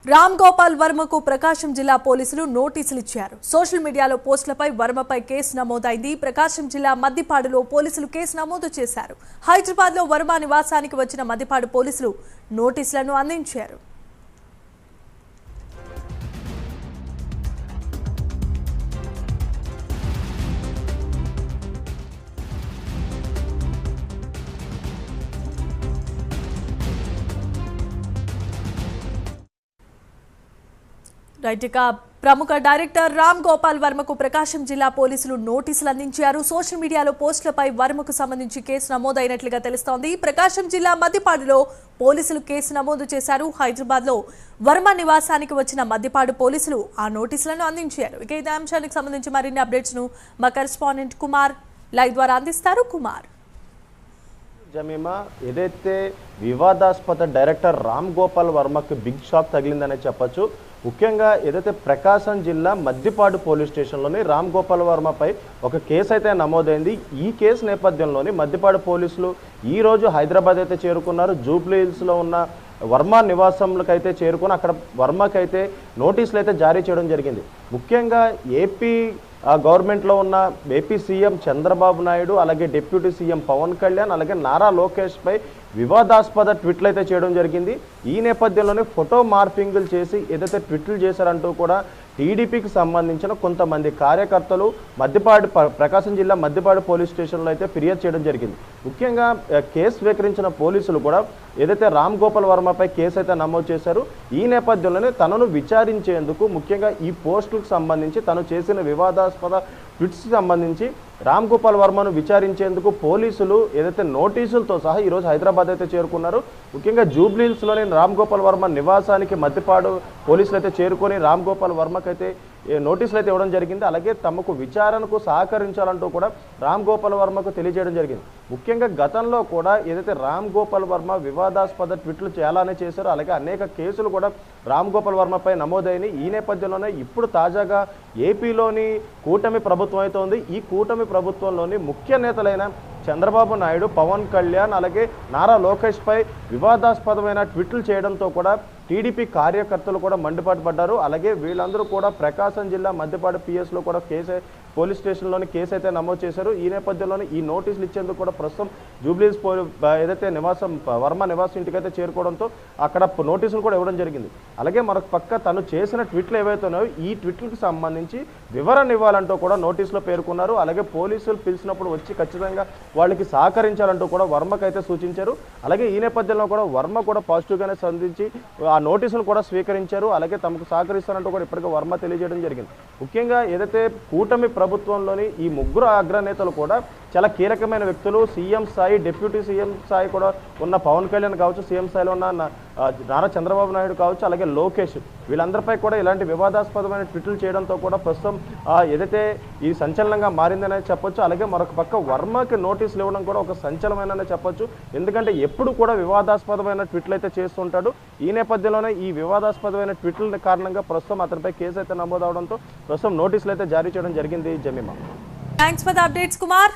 రామ్ గోపాల్ వర్మకు ప్రకాశం జిల్లా పోలీసులు నోటీసులు ఇచ్చారు. సోషల్ మీడియాలో పోస్టులపై వర్మపై కేసు నమోదైంది. ప్రకాశం జిల్లా మద్దిపాడులో పోలీసులు కేసు నమోదు చేశారు. హైదరాబాద్లో వర్మ నివాసానికి వచ్చిన మద్దిపాడు పోలీసులు నోటీసులను అందించారు. ప్రముఖ డైరెక్టర్ రామ్ గోపాల్ వర్మకు ప్రకాశం జిల్లా పోలీసులు నోటీసులు అందించారు. సోషల్ మీడియాలో పోస్టులపై వర్మకు సంబంధించి కేసు నమోదైనట్లుగా తెలుస్తోంది. ప్రకాశం జిల్లా మద్దిపాడులో పోలీసులు కేసు నమోదు చేశారు. హైదరాబాద్లో వర్మ నివాసానికి వచ్చిన మద్దిపాడు పోలీసులు ఆ నోటీసులను అందించారు. ఇక ఇదే అంశానికి సంబంధించి మరిన్ని అప్డేట్స్ ను మా కరెస్పాండెంట్ కుమార్ లైవ్ ద్వారా అందిస్తారు. కుమార్, జమీమా, ఏదైతే వివాదాస్పద డైరెక్టర్ రామ్ గోపాల్ వర్మకి బిగ్ షాక్ తగిలిందనే చెప్పొచ్చు. ముఖ్యంగా ఏదైతే ప్రకాశం జిల్లా మద్దిపాడు పోలీస్ స్టేషన్లోని రామ్ గోపాల్ వర్మపై ఒక కేసు అయితే నమోదైంది. ఈ కేసు నేపథ్యంలోని మద్దిపాడు పోలీసులు ఈరోజు హైదరాబాద్ అయితే చేరుకున్నారు. జూబ్లీ హిల్స్లో ఉన్న వర్మ నివాసంలోకి అయితే చేరుకుని అక్కడ వర్మకైతే నోటీసులు అయితే జారీ చేయడం జరిగింది. ముఖ్యంగా ఏపీ గవర్నమెంట్లో ఉన్న ఏపీ సీఎం చంద్రబాబు నాయుడు, అలాగే డిప్యూటీ సీఎం పవన్ కళ్యాణ్, అలాగే నారా లోకేష్పై వివాదాస్పద ట్వీట్లు అయితే చేయడం జరిగింది. ఈ నేపథ్యంలోనే ఫోటో మార్ఫింగ్లు చేసి ఏదైతే ట్వీట్లు చేశారంటూ కూడా టీడీపీకి సంబంధించిన కొంతమంది కార్యకర్తలు ప్రకాశం జిల్లా మద్దిపాడు పోలీస్ స్టేషన్లో అయితే ఫిర్యాదు చేయడం జరిగింది. ముఖ్యంగా కేసు స్వీకరించిన పోలీసులు కూడా ఏదైతే రామ్ గోపాల్ వర్మపై కేసు అయితే నమోదు చేశారు. ఈ నేపథ్యంలోనే తనను విచారించేందుకు, ముఖ్యంగా ఈ పోస్టులకు సంబంధించి తను చేసిన వివాదాస్పద ట్వీట్స్కి సంబంధించి రామ్ గోపాల్ వర్మను విచారించేందుకు పోలీసులు ఏదైతే నోటీసులతో సహా ఈరోజు హైదరాబాద్ అయితే చేరుకున్నారు. ముఖ్యంగా జూబ్లీ హిల్స్లోని రామ్ గోపాల్ వర్మ నివాసానికి మద్దిపాడు పోలీసులు అయితే చేరుకొని రామ్ గోపాల్ వర్మకైతే నోటీసులు అయితే ఇవ్వడం జరిగింది. అలాగే తమకు విచారణకు సహకరించాలంటూ కూడా రామ్ గోపాల్ వర్మకు తెలియజేయడం జరిగింది. ముఖ్యంగా గతంలో కూడా ఏదైతే రామ్ గోపాల్ వర్మ వివాదాస్పద ట్వీట్లు చాలానే చేశారో, అలాగే అనేక కేసులు కూడా రామ్ గోపాల్ వర్మపై నమోదైనవి. ఈ నేపథ్యంలోనే ఇప్పుడు తాజాగా ఏపీలోని కూటమి ప్రభుత్వం అయితే ఉంది. ఈ కూటమి ప్రభుత్వంలోని ముఖ్య నేతలైన చంద్రబాబు నాయుడు, పవన్ కళ్యాణ్, అలాగే నారా లోకేష్పై వివాదాస్పదమైన ట్వీట్లు చేయడంతో కూడా టీడీపీ కార్యకర్తలు కూడా మండిపాటు పడ్డారు. అలాగే వీళ్ళందరూ కూడా ప్రకాశం జిల్లా మద్దిపాడు పిఎస్లో కూడా పోలీస్ స్టేషన్లోని కేసు అయితే నమోదు చేశారు. ఈ నేపథ్యంలోనే ఈ నోటీసులు ఇచ్చేందుకు కూడా ప్రస్తుతం జూబ్లీస్ ఏదైతే వర్మ నివాసం ఇంటికైతే చేరుకోవడంతో అక్కడ నోటీసులు కూడా ఇవ్వడం జరిగింది. అలాగే మరొక పక్క తను చేసిన ట్వీట్లు ఏవైతే ఉన్నాయో ఈ ట్వీట్లకు సంబంధించి వివరణ ఇవ్వాలంటూ కూడా నోటీసులో పేర్కొన్నారు. అలాగే పోలీసులు పిలిచినప్పుడు వచ్చి ఖచ్చితంగా వాళ్ళకి సహకరించాలంటూ కూడా వర్మకైతే సూచించారు. అలాగే ఈ నేపథ్యంలో కూడా వర్మ కూడా పాజిటివ్గానే స్పందించి ఆ నోటీసులు కూడా స్వీకరించారు. అలాగే తమకు సహకరిస్తారంటూ కూడా ఇప్పటికే వర్మ తెలియజేయడం జరిగింది. ముఖ్యంగా ఏదైతే కూటమి ప్రభుత్వంలోని ఈ ముగ్గురు అగ్రనేతలు కూడా చాలా కీలకమైన వ్యక్తులు. సీఎం స్థాయి, డిప్యూటీ సీఎం స్థాయి కూడా ఉన్న పవన్ కళ్యాణ్ కావచ్చు, సీఎం స్థాయిలో ఉన్న నారా చంద్రబాబు నాయుడు కావచ్చు, అలాగే లోకేష్, వీళ్ళందరిపై కూడా ఇలాంటి వివాదాస్పదమైన ట్వీట్లు చేయడంతో కూడా ప్రస్తుతం ఏదైతే ఈ సంచలనంగా మారిందనే చెప్పొచ్చు. అలాగే మరొక పక్క వర్మకి నోటీసులు ఇవ్వడం కూడా ఒక సంచలనమనే చెప్పొచ్చు. ఎందుకంటే ఎప్పుడు కూడా వివాదాస్పదమైన ట్వీట్లు అయితే చేస్తుంటాడు. ఈ నేపథ్యంలోనే ఈ వివాదాస్పదమైన ట్వీట్ల కారణంగా ప్రస్తుతం అతనిపై కేసు అయితే నమోదవడంతో ప్రస్తుతం నోటీసులు అయితే జారీ చేయడం జరిగింది. Jemimah, thanks for the updates Kumar.